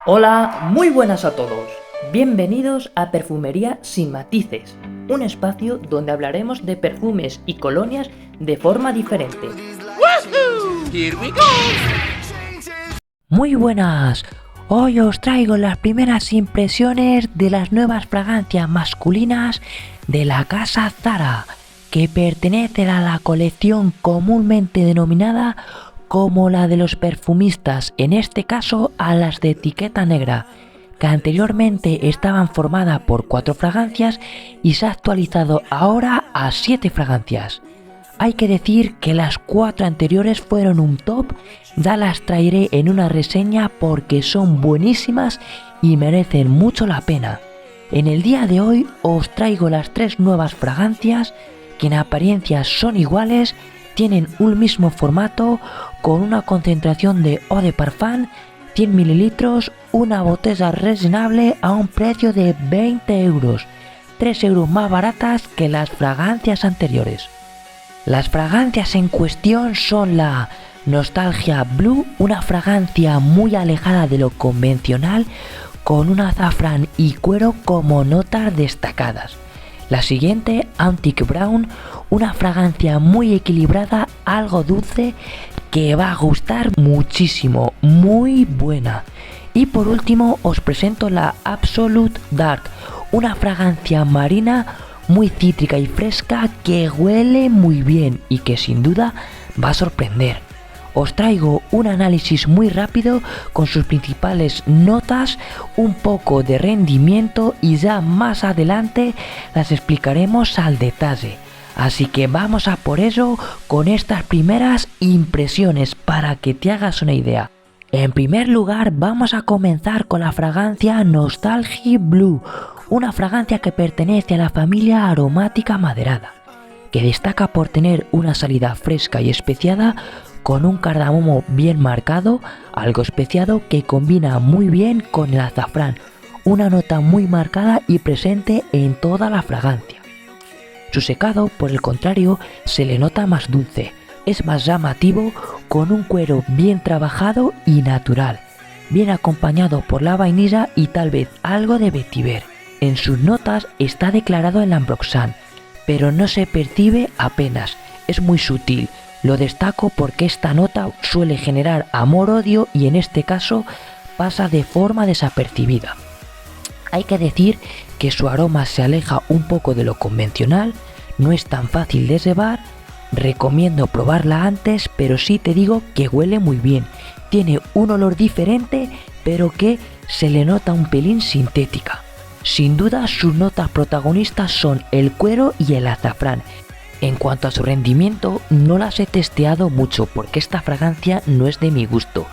Hola, muy buenas a todos. Bienvenidos a Perfumería sin matices, un espacio donde hablaremos de perfumes y colonias de forma diferente. ¡Woohoo! Here we go. Muy buenas, hoy os traigo las primeras impresiones de las nuevas fragancias masculinas de la casa Zara, que pertenecen a la colección comúnmente denominada como la de los perfumistas, en este caso a las de etiqueta negra, que anteriormente estaban formadas por 4 fragancias y se ha actualizado ahora a 7 fragancias. Hay que decir que las 4 anteriores fueron un top, ya las traeré en una reseña porque son buenísimas y merecen mucho la pena. En el día de hoy os traigo las 3 nuevas fragancias que en apariencia son iguales, tienen un mismo formato con una concentración de eau de parfum, 100 ml, una botella resinable a un precio de 20 euros, 3 euros más baratas que las fragancias anteriores. Las fragancias en cuestión son la Nostalgia Blue, una fragancia muy alejada de lo convencional con un azafrán y cuero como notas destacadas. La siguiente, Antique Brown, una fragancia muy equilibrada, algo dulce, que va a gustar muchísimo, muy buena. Y por último os presento la Absolute Dark, una fragancia marina muy cítrica y fresca que huele muy bien y que sin duda va a sorprender. Os traigo un análisis muy rápido con sus principales notas, un poco de rendimiento y ya más adelante las explicaremos al detalle. Así que vamos a por ello con estas primeras impresiones para que te hagas una idea. En primer lugar vamos a comenzar con la fragancia Nostalgia Blue, una fragancia que pertenece a la familia aromática maderada, que destaca por tener una salida fresca y especiada con un cardamomo bien marcado, algo especiado que combina muy bien con el azafrán, una nota muy marcada y presente en toda la fragancia. Su secado, por el contrario, se le nota más dulce, es más llamativo, con un cuero bien trabajado y natural, bien acompañado por la vainilla y tal vez algo de vetiver. En sus notas está declarado el ambroxan, pero no se percibe apenas, es muy sutil. Lo destaco porque esta nota suele generar amor-odio y en este caso pasa de forma desapercibida. Hay que decir que su aroma se aleja un poco de lo convencional, no es tan fácil de llevar, recomiendo probarla antes, pero sí te digo que huele muy bien. Tiene un olor diferente, pero que se le nota un pelín sintética. Sin duda sus notas protagonistas son el cuero y el azafrán. En cuanto a su rendimiento, no las he testeado mucho porque esta fragancia no es de mi gusto,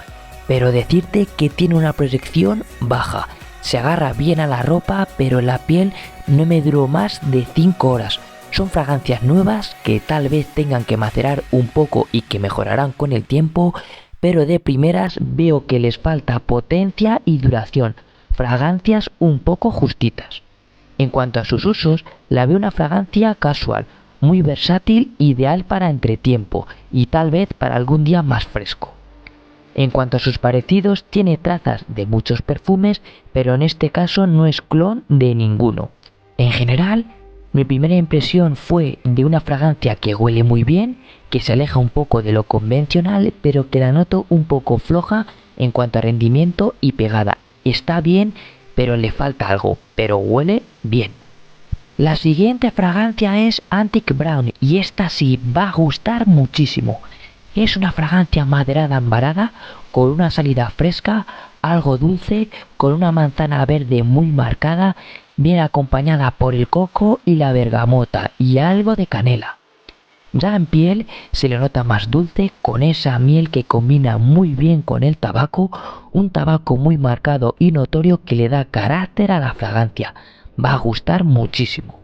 pero decirte que tiene una proyección baja, se agarra bien a la ropa, pero en la piel no me duró más de 5 horas. Son fragancias nuevas que tal vez tengan que macerar un poco y que mejorarán con el tiempo, pero de primeras veo que les falta potencia y duración, fragancias un poco justitas. En cuanto a sus usos, la veo una fragancia casual, muy versátil, ideal para entretiempo y tal vez para algún día más fresco. En cuanto a sus parecidos, tiene trazas de muchos perfumes, pero en este caso no es clon de ninguno. En general, mi primera impresión fue de una fragancia que huele muy bien, que se aleja un poco de lo convencional, pero que la noto un poco floja en cuanto a rendimiento y pegada. Está bien, pero le falta algo, pero huele bien. La siguiente fragancia es Antique Brown y esta sí va a gustar muchísimo. Es una fragancia maderada ambarada con una salida fresca, algo dulce, con una manzana verde muy marcada, bien acompañada por el coco y la bergamota y algo de canela. Ya en piel se le nota más dulce con esa miel que combina muy bien con el tabaco, un tabaco muy marcado y notorio que le da carácter a la fragancia. Va a gustar muchísimo.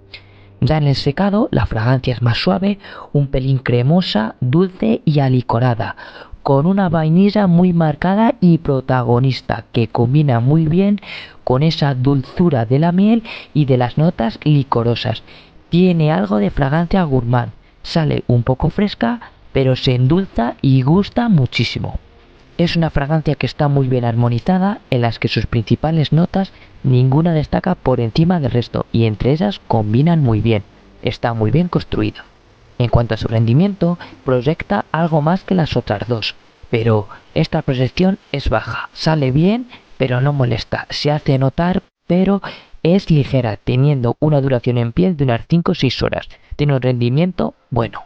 Ya en el secado la fragancia es más suave, un pelín cremosa, dulce y alicorada, con una vainilla muy marcada y protagonista que combina muy bien con esa dulzura de la miel y de las notas licorosas. Tiene algo de fragancia gourmand, sale un poco fresca, pero se endulza y gusta muchísimo. Es una fragancia que está muy bien armonizada, en las que sus principales notas ninguna destaca por encima del resto y entre ellas combinan muy bien. Está muy bien construida. En cuanto a su rendimiento, proyecta algo más que las otras dos, pero esta proyección es baja, sale bien, pero no molesta, se hace notar, pero es ligera, teniendo una duración en piel de unas 5 o 6 horas. Tiene un rendimiento bueno.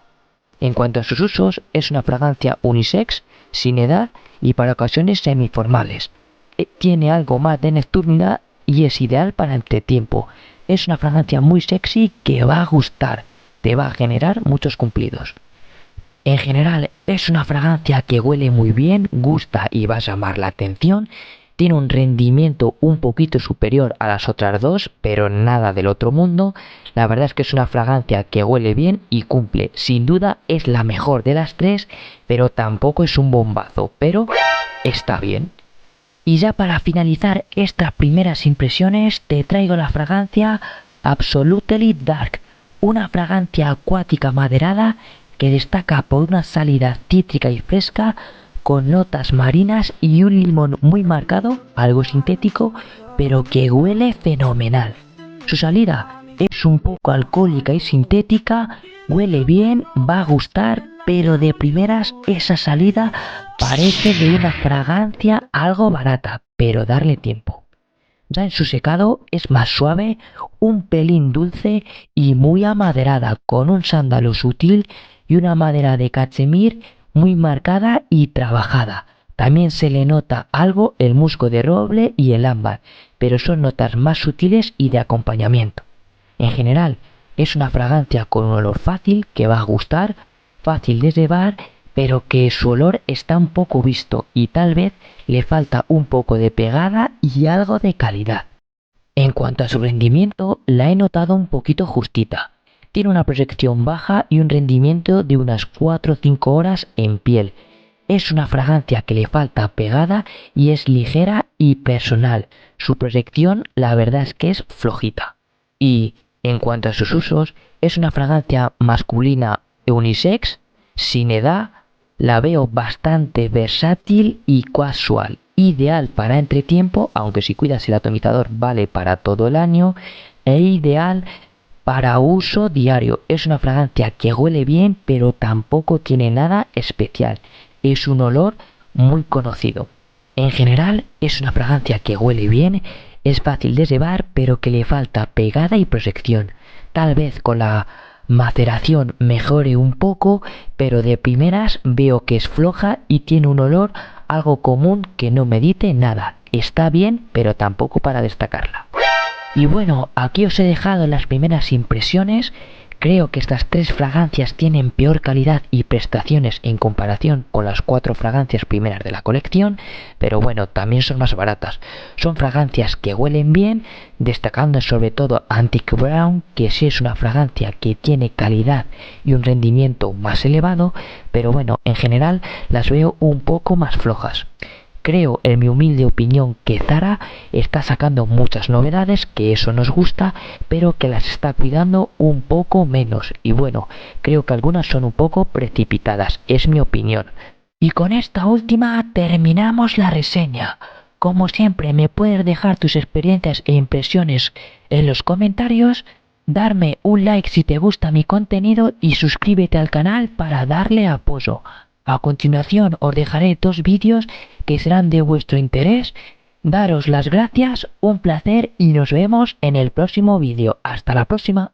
En cuanto a sus usos, es una fragancia unisex, sin edad y para ocasiones semiformales. Tiene algo más de nocturnidad y es ideal para entretiempo. Es una fragancia muy sexy que va a gustar, te va a generar muchos cumplidos. En general es una fragancia que huele muy bien, gusta y va a llamar la atención. Tiene un rendimiento un poquito superior a las otras dos, pero nada del otro mundo. La verdad es que es una fragancia que huele bien y cumple. Sin duda es la mejor de las tres, pero tampoco es un bombazo, pero está bien. Y ya para finalizar estas primeras impresiones te traigo la fragancia Absolutely Dark, una fragancia acuática maderada que destaca por una salida cítrica y fresca con notas marinas y un limón muy marcado, algo sintético, pero que huele fenomenal. Su salida es un poco alcohólica y sintética, huele bien, va a gustar, pero de primeras esa salida parece de una fragancia algo barata, pero darle tiempo. Ya en su secado es más suave, un pelín dulce y muy amaderada, con un sándalo sutil y una madera de cachemir muy marcada y trabajada. También se le nota algo el musgo de roble y el ámbar, pero son notas más sutiles y de acompañamiento. En general, es una fragancia con un olor fácil que va a gustar, fácil de llevar, pero que su olor está un poco visto y tal vez le falta un poco de pegada y algo de calidad. En cuanto a su rendimiento, la he notado un poquito justita. Tiene una proyección baja y un rendimiento de unas 4 o 5 horas en piel. Es una fragancia que le falta pegada y es ligera y personal. Su proyección la verdad es que es flojita. Y en cuanto a sus usos, es una fragancia masculina unisex, sin edad, la veo bastante versátil y casual. Ideal para entretiempo, aunque si cuidas el atomizador vale para todo el año, e ideal para uso diario. Es una fragancia que huele bien, pero tampoco tiene nada especial. Es un olor muy conocido. En general, es una fragancia que huele bien, es fácil de llevar, pero que le falta pegada y proyección. Tal vez con la maceración mejore un poco, pero de primeras veo que es floja y tiene un olor algo común que no me dice nada. Está bien, pero tampoco para destacarla. Y bueno, aquí os he dejado las primeras impresiones. Creo que estas 3 fragancias tienen peor calidad y prestaciones en comparación con las 4 fragancias primeras de la colección, pero bueno, también son más baratas. Son fragancias que huelen bien, destacando sobre todo Antique Brown, que sí es una fragancia que tiene calidad y un rendimiento más elevado, pero bueno, en general las veo un poco más flojas. Creo, en mi humilde opinión, que Zara está sacando muchas novedades, que eso nos gusta, pero que las está cuidando un poco menos. Y bueno, creo que algunas son un poco precipitadas, es mi opinión. Y con esta última terminamos la reseña. Como siempre, me puedes dejar tus experiencias e impresiones en los comentarios, darme un like si te gusta mi contenido y suscríbete al canal para darle apoyo. A continuación os dejaré 2 vídeos que serán de vuestro interés. Daros las gracias, un placer y nos vemos en el próximo vídeo. Hasta la próxima.